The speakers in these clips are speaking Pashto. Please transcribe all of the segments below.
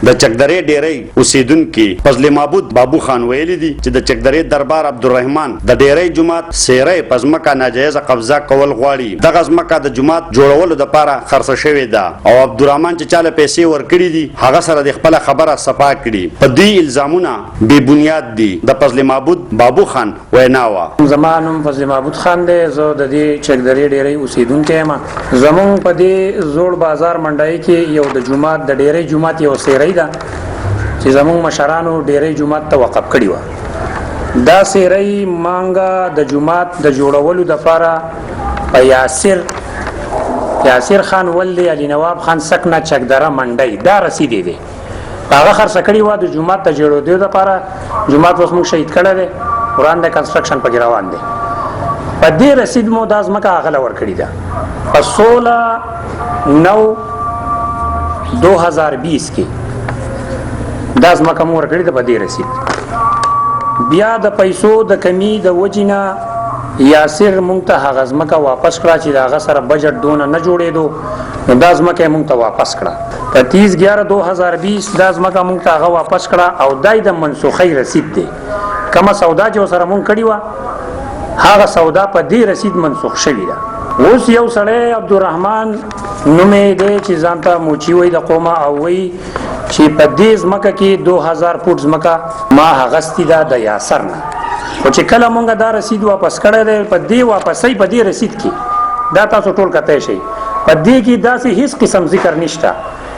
د چکدرې ډیرې اوسیدونکو فضل معبود بابو خان ویلي دي چې د چکدرې دربار عبدالرحمن د ډیرې جماعت سیرې پزماکه ناجایز قبضه کول غواړي. دغه ځمکه د جماعت جوړولو لپاره خرڅ شوې ده او عبدالرحمن چې چاله پیسې ورکړي دي هغه سره د خپل خبره صفا کړي. په دې الزامونه بې بنیاد دي. د فضل معبود بابو خان ویناوه: زمانم فضل معبود خان دی، زه د دې چکدرې ډیرې اوسیدونکی یم. زمونږ په دې زوړ بازار منډای کې یو د جماعت د ډیرې جماعت یو سیرې ده چې زمونږ مشرانو ډیرې جماعت ته وقف کړی و. دا سیرې مانګه د جماعت د جوړولو لپاره په یاسر خان ولي علي نواب خان سکنه چکدره منډای دا رسید دی. هغه خرڅ کړی و د جماعت ته جوړولو لپاره. جماعت اوس موږ شهید کړی دی، قران د کنسترکشن په روان دی. په دې رسید مو د ځمکه هغه ور کړی ده په 16/9/2020 کې دا ځمکه مو ور کړی ده په دې رسید. بیا د پیسو د کمی د وجینا یاسر مونږ ته هغه ځمکه واپس کړه چې هغه سره بجټ دونه نه جوړېدو، نو دا ځمکه مونږ ته واپس کړه. په 30/11/2020 دا ځمکه مونږ ته هغه واپس کړه او دای د منسوخي رسید دی. کومه سودا چې سره مونږ کړی و هغه سودا په دې رسید منسوخ شوی ده. اوس یو سړی عبدالرحمن نومې دی چې ځان ته موچی وای د قومه او وای چې په دې ځمکه کې 2000 فوټ ځمکه ما هغستی ده د یاسر نه. خو چې کله مونږ دا رسید واپس کړی دی په دې واپسۍ په دې رسید کې دا تاسو ټول کتای شئ په دې کې داسې هیڅ قسم ذکر نشته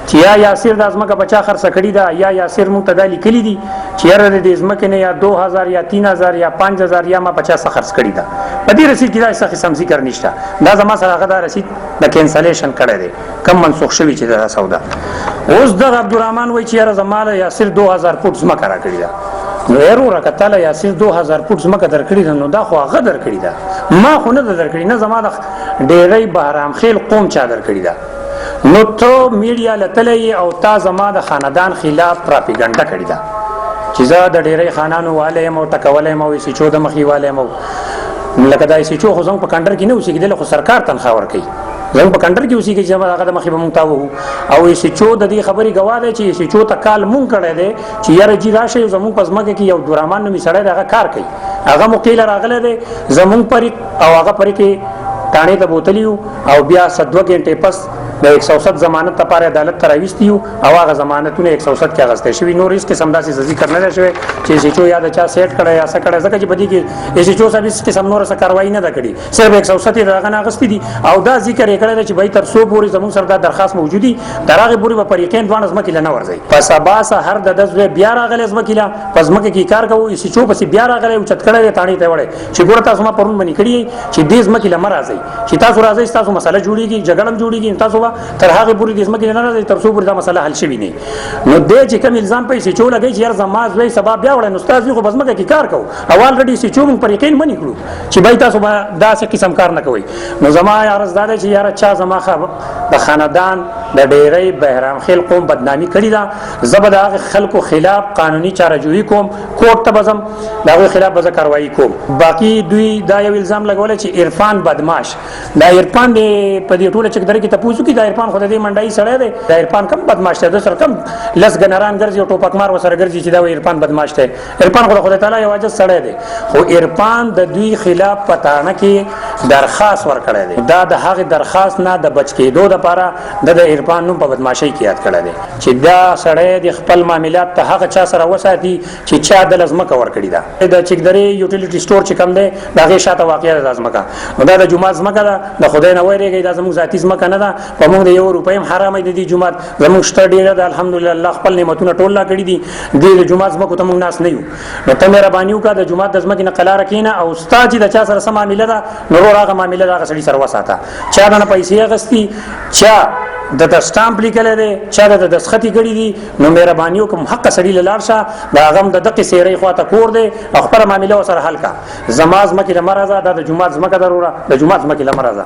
چې یا یاسر د ځمکه بچا خرڅ کړی ده یا یاسر مونږ ته دا لیکلی دي چې یاره د ځمکې نه یا 2000 یا 3000 یا 5000 یا ما 50 خرڅ کړی ده. په دې رسید کې دا هیڅ قسم ذکر نشته. دا زما سره هغه دا رسید د کینسلیشن کړی دی کم منسوخ شوی چې دا سودا. اوس د عبدالرحمن وای چې یاره زما یاسر 2000 فوټ ځمکه را کړی ده. نو یارو راکتاله یاسر 2000 فوټ ځمکه درکړی ده، نو دا خو هغه درکړی ده، ما خو نه درکړی، نه زما د ډیرې بهرام خیل قوم چا درکړی ده. نو ته میډیا لتلې او تا زما د خاندان خلاف پراپګاندا کړی ده چې زه د ډیرې خانانو والے مو ټکولې مو سی چود مخې والے مو لکه دا سی چو خو زنګ په کندر کې نه اوسېږي، خو سرکار تنخواه ورکوي. زنګ په کندر کې اوسېږي چې هغه د مخې به مونږ ته وو او سی چو د دې خبرې گواه دی چې سی چو ته کال مونږ کړی دی چې یاره جی راشه زمونږ په ځمکه کې یو عبدالرحمن نومي سړی دی هغه کار کوي، هغه مقیله راغلی دی زمونږ پرې او هغه پرې کې تانې ته بوتلیو او بیا 2 غنټې پس د 107 ضمانت لپاره عدالت ته راوستیو او هغه ضمانتونه 107 کې اغستې شوی. نور هیڅ قسم داسې ذکر نه شوی چې سچو یا د چا سیټ کړی یا څه کړی، ځکه چې بدی کې سچو سب هیڅ قسم نور څه کاروایی نه کړي، صرف 107 دغه نه اغستې دي او دا ذکر یې کړی چې به تر 100 پورې زموږ سره دا درخواست موجودي دراغه پورې په فریقین دوه نظم کې نه ورځي. پس اباس هر د 10 بیا راغلی زما کې لا پس مکه کې کار کوي سچو پس بیا راغلی او چت کړی تانی ته وړي چې ګور تاسو ما پرون باندې کړی چې دې زما کې لمر راځي چې تاسو راځي تاسو مسله جوړیږي جګړم جوړیږي تاسو تر هغه د ځمکې نه راځي تر څو پورې دا مسله حل شوی نه. نو دې چې کوم الزام پیسې چول لګي چې یار زماز وې سبب بیا وړي نو استاد خو بزمکه کې کار کوو او الریډي چې چوم پر یقین منی کړو چې بای تاسو دا څه قسم کار نه کوي. نو زما عرض دا چې یار چا زما د خاندان د ډیرې بهرام خیل قوم بدنامي کړی دا زبد هغه خلکو خلاف قانوني چارهجویی کوم کوټ ته بزم داغه خلاف به کاروایی کوم. باقی دوی دا یو الزام لګول چې عرفان بدمعاش دا عرفان په دې ټوله چکدرې کې تاسو کې دا عرفان خو دې منډای سره دی د عرفان کم بدمعاش دی سره کم لس جنرال ګرځي او ټوپک مار وسره ګرځي چې دا عرفان بدمعاش دی. عرفان خدای تعالی یو واجب سره دی خو عرفان د دوی خلاف پتاانه کې درخواست ورکړی دی. دا د هغه درخواست نه د بچ کېدو لپاره د عرفان نوم په بدمعشۍ کې یاد کړی دی چې دا سړی د خپل معاملات ته هغه چا سره وساتي چې چا د لزمکه ورکړی دا د چکدرې یوټیلیټي سٹور چې کم دی دغه شاته واقع د لزمکه نو دا د جمعه ځمکه ده د خدای نه ویریږي دا زموږ ذاتی ځمکه نه ده په موږ د 1 روپۍ حرامه دي جمعه زموږ شته ډیره ده الحمدلله الله خپل نعمتونه ټول لا کړی دي د جمعه ځمکه ته موږ ناس نه یو. نو ته مهرباني وکړه د جمعه د ځمکې نه قلاره کینه او استاد د چا سره سم معاملې ده نور هغه معاملې ده سړي سره وساته چا نه پیسې اغستی چا د سٹامپ لیکل دي چا د دسخطي کړی دي نو مهرباني وکم حق سړي لاړ شه دا غم د دقه سیرې خواته کور دي خبره معاملې سره حل کا زماز مکه لمرزه د جمعه ځمکه ضروره د جمعه ځمکه لمرزه